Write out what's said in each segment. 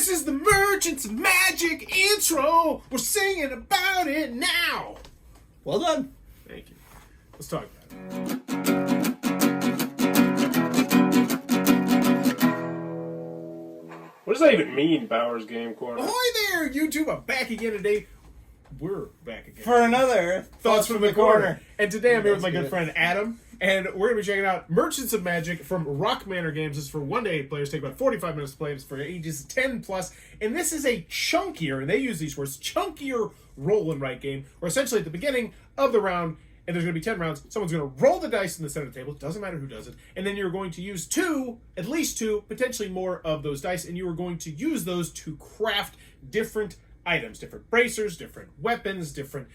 This is the Merchants of Magic intro. We're singing about it now. Well done. Thank you. Let's talk about it. What does that even mean, Bowers Game Corner? Ahoy there, YouTube. I'm back again today. We're back again. For another Thoughts from the Corner. And today I'm here with my good friend Adam. And we're going to be checking out Merchants of Magic from Rock Manor Games. This is for 1 to 8 players. Take about 45 minutes to play. It's for ages 10 plus. And this is a chunkier, and they use these words, chunkier roll and write game. Where essentially at the beginning of the round, and there's going to be 10 rounds, someone's going to roll the dice in the center of the table. It doesn't matter who does it. And then you're going to use at least two, potentially more of those dice. And you are going to use those to craft different items, different bracers, different weapons, different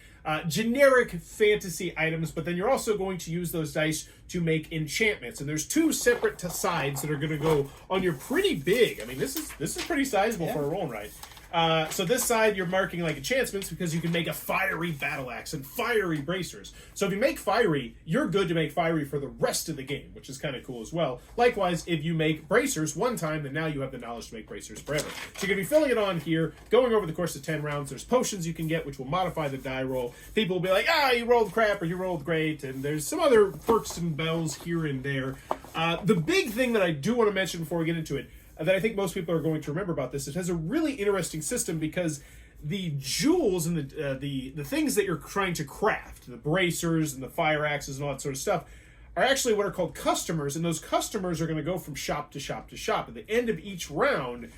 generic fantasy items, but then you're also going to use those dice to make enchantments. And there's two separate sides that are going to go on your pretty big. I mean, this is pretty sizable for a roll and write. So this side you're marking like enchantments because you can make a fiery battle axe and fiery bracers. So if you make fiery, you're good to make fiery for the rest of the game, which is kind of cool as well. Likewise, if you make bracers one time, then now you have the knowledge to make bracers forever. So you're going to be filling it on here, going over the course of 10 rounds. There's potions you can get, which will modify the die roll. People will be like, you rolled crap or you rolled great, and there's some other perks and bells here and there. The big thing that I do want to mention before we get into it, that I think most people are going to remember about this, it has a really interesting system because the jewels and the things that you're trying to craft, the bracers and the fire axes and all that sort of stuff, are actually what are called customers, and those customers are going to go from shop to shop to shop. At the end of each round,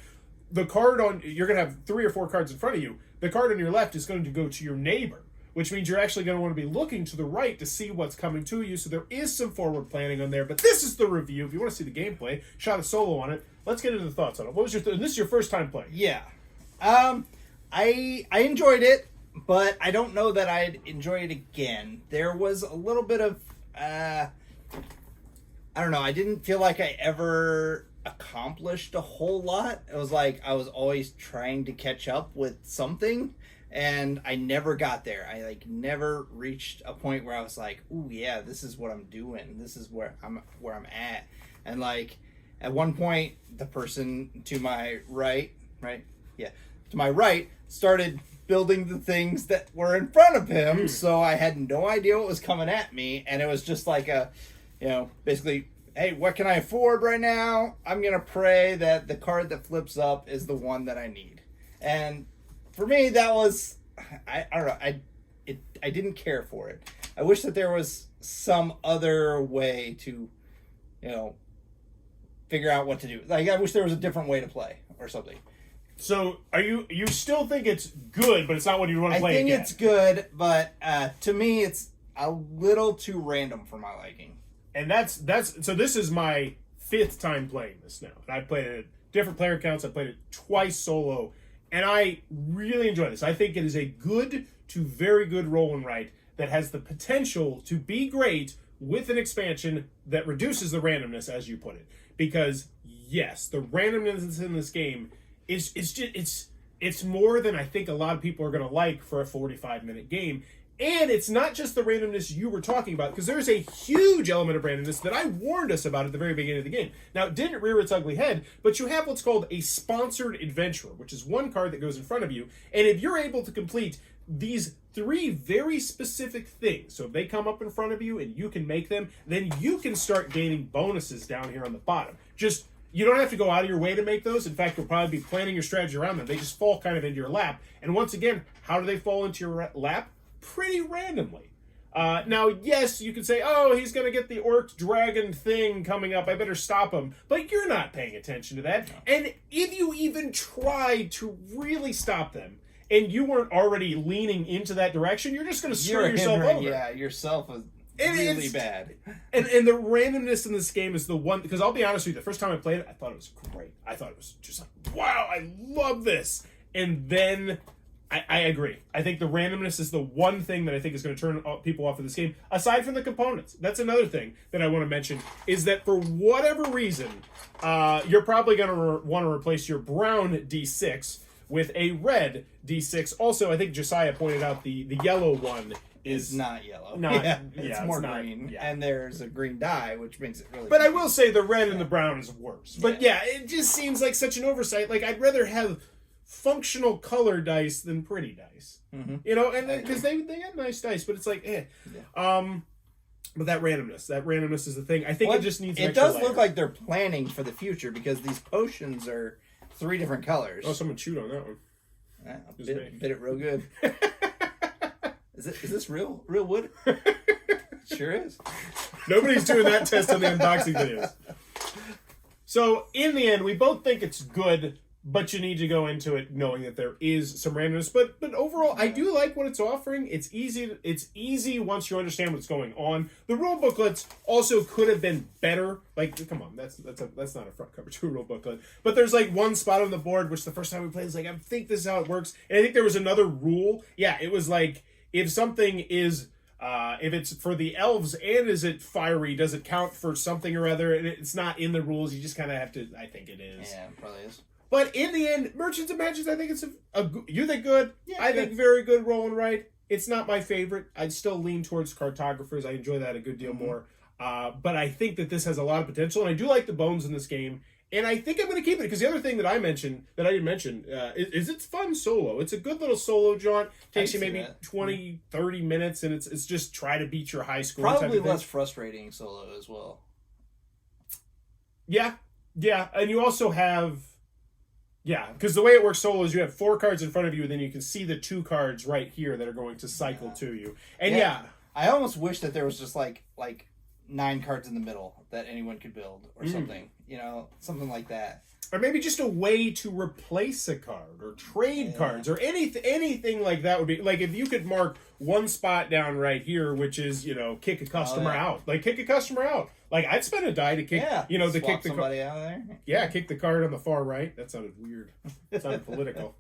the card you're going to have 3 or 4 cards in front of you. The card on your left is going to go to your neighbor, which means you're actually going to want to be looking to the right to see what's coming to you. So there is some forward planning on there. But this is the review. If you want to see the gameplay, shot a solo on it. Let's get into the thoughts on it. What was this is your first time playing? Yeah. I enjoyed it, but I don't know that I'd enjoy it again. There was a little bit of, I don't know, I didn't feel like I ever accomplished a whole lot. It was like I was always trying to catch up with something, and I never got there. I never reached a point where I was like, "Ooh, yeah, this is what I'm doing. This is where I'm at." And at one point, the person to my right, started building the things that were in front of him. So I had no idea what was coming at me, and it was just like basically, hey, what can I afford right now? I'm gonna pray that the card that flips up is the one that I need. And for me, that was, I don't know, I didn't care for it. I wish that there was some other way to, figure out what to do. I wish there was a different way to play or something. So you still think it's good, but it's not what you want to play again? I think it's good, but to me, it's a little too random for my liking. And so this is my 5th time playing this now. And I've played it at different player counts. I played it twice solo. And I really enjoy this. I think it is a good to very good roll and write that has the potential to be great with an expansion that reduces the randomness, as you put it. Because, yes, the randomness in this game it's more than I think a lot of people are going to like for a 45-minute game. And it's not just the randomness you were talking about, because there's a huge element of randomness that I warned us about at the very beginning of the game. Now, it didn't rear its ugly head, but you have what's called a sponsored adventurer, which is one card that goes in front of you. And if you're able to complete these 3 very specific things, so if they come up in front of you and you can make them, then you can start gaining bonuses down here on the bottom. You don't have to go out of your way to make those. In fact, you'll probably be planning your strategy around them. They just fall kind of into your lap. And once again, how do they fall into your lap? Pretty randomly. Now, yes, you can say, he's going to get the orc dragon thing coming up. I better stop him. But you're not paying attention to that. No. And if you even tried to really stop them, and you weren't already leaning into that direction, you're just going to screw yourself over. Yeah, yourself is really bad. And the randomness in this game is the one, because I'll be honest with you, the first time I played it, I thought it was great. I thought it was just like, wow, I love this. And then I agree. I think the randomness is the one thing that I think is going to turn people off of this game, aside from the components. That's another thing that I want to mention, is that for whatever reason, you're probably going to want to replace your brown D6 with a red D6. Also, I think Josiah pointed out the yellow one is not yellow. It's more green. Yeah. And there's a green dye, which makes it really But I will say the red and the brown is worse. But yeah, it just seems like such an oversight. Like, I'd rather have functional color dice than pretty dice. Mm-hmm. You know, and because they got nice dice, but it's like, but that randomness is the thing. I think it just needs an extra layer. Look like they're planning for the future because these potions are 3 different colors. Oh, someone chewed on that one. Bit it real good. Is this real wood? Sure is. Nobody's doing that test on the unboxing videos. So, in the end, we both think it's good, but you need to go into it knowing that there is some randomness. But overall, I do like what it's offering. It's easy once you understand what's going on. The rule booklets also could have been better. Like, come on, that's not a front cover to a rule booklet. But there's like one spot on the board which the first time we played is like, I think this is how it works. And I think there was another rule. Yeah, it was like, if something is if it's for the elves and is it fiery, does it count for something or other? And it's not in the rules. You just kind of have to. I think it is. Yeah, it probably is. But in the end, Merchants of Magic, I think it's you think good. Yeah, I think very good roll and write. It's not my favorite. I'd still lean towards Cartographers. I enjoy that a good deal more. But I think that this has a lot of potential, and I do like the bones in this game. And I think I'm going to keep it because the other thing that I didn't mention, is it's fun solo. It's a good little solo jaunt. Takes you maybe 20, 30 minutes, and it's just try to beat your high score. Probably less frustrating solo as well. Yeah, and you also have. Yeah, because the way it works solo is you have 4 cards in front of you, and then you can see the 2 cards right here that are going to cycle to you. And I almost wish that there was just like 9 cards in the middle that anyone could build or something. You know, something like that. Or maybe just a way to replace a card or trade cards or anything like that would be like if you could mark one spot down right here, which is, kick a customer out. Like kick a customer out. Like I'd spend a die to kick, to kick the somebody out of there. Yeah, kick the card on the far right. That sounded weird. It sounded political.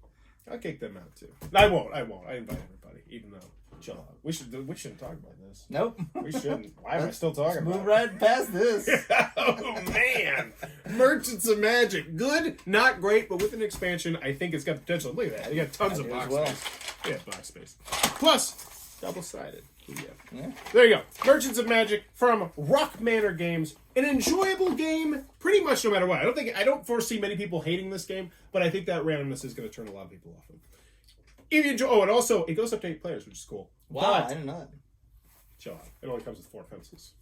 I'll kick them out too. I won't. I invite everybody, even though. Chill out. We shouldn't talk about this. Nope. We shouldn't. Why am I still talking about it? Move right past this. Oh, man. Merchants of Magic. Good, not great, but with an expansion, I think it's got potential. Look at that. You got tons of box space. Yeah, box space. Plus, double-sided. Yeah. There you go. Merchants of Magic from Rock Manor Games. An enjoyable game, pretty much no matter what. I don't foresee many people hating this game, but I think that randomness is going to turn a lot of people off. If you enjoy, and also it goes up to 8 players, which is cool. Wow, but, I didn't know that. Chill out. It only comes with 4 pencils.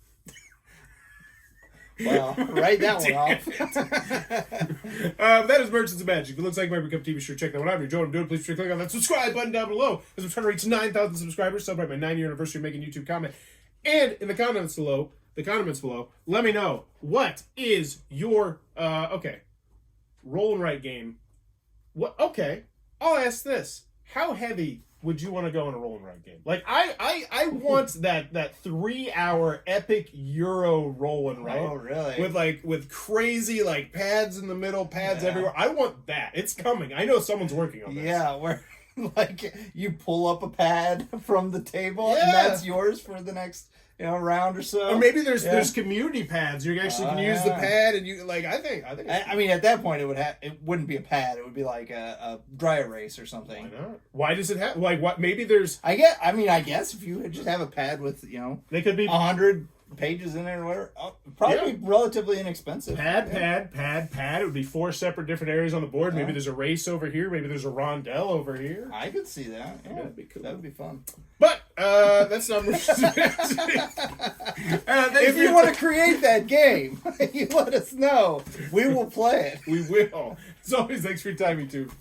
Well, write that one off. That is Merchants of Magic. If it looks like my cup of tea, be sure to check that one out. If you're enjoying what I'm doing, please click on that subscribe button down below. As I'm trying to reach 9,000 subscribers, celebrate my 9-year anniversary of making YouTube comment. And in the comments below, let me know what is your roll and write game. What? Okay, I'll ask this. How heavy would you want to go in a roll and write game? Like I want that 3-hour epic Euro roll and write. Oh, really? With crazy pads in the middle, pads everywhere. I want that. It's coming. I know someone's working on this. Yeah, where you pull up a pad from the table and that's yours for the next round or so. Or maybe there's community pads. You actually can use the pad, and you I think. I mean, at that point, it wouldn't be a pad. It would be like a dry erase or something. Why not? Why does it have what? Maybe there's. I guess if you just have a pad with they could be 100 pages in it or whatever, probably relatively inexpensive. Pad. It would be 4 separate different areas on the board. Maybe there's a race over here. Maybe there's a rondelle over here. I could see that. Yeah, that'd be cool. That would be fun. But that's not. If you want to create that game, you let us know. We will play it. We will. As always, thanks for your time, YouTube.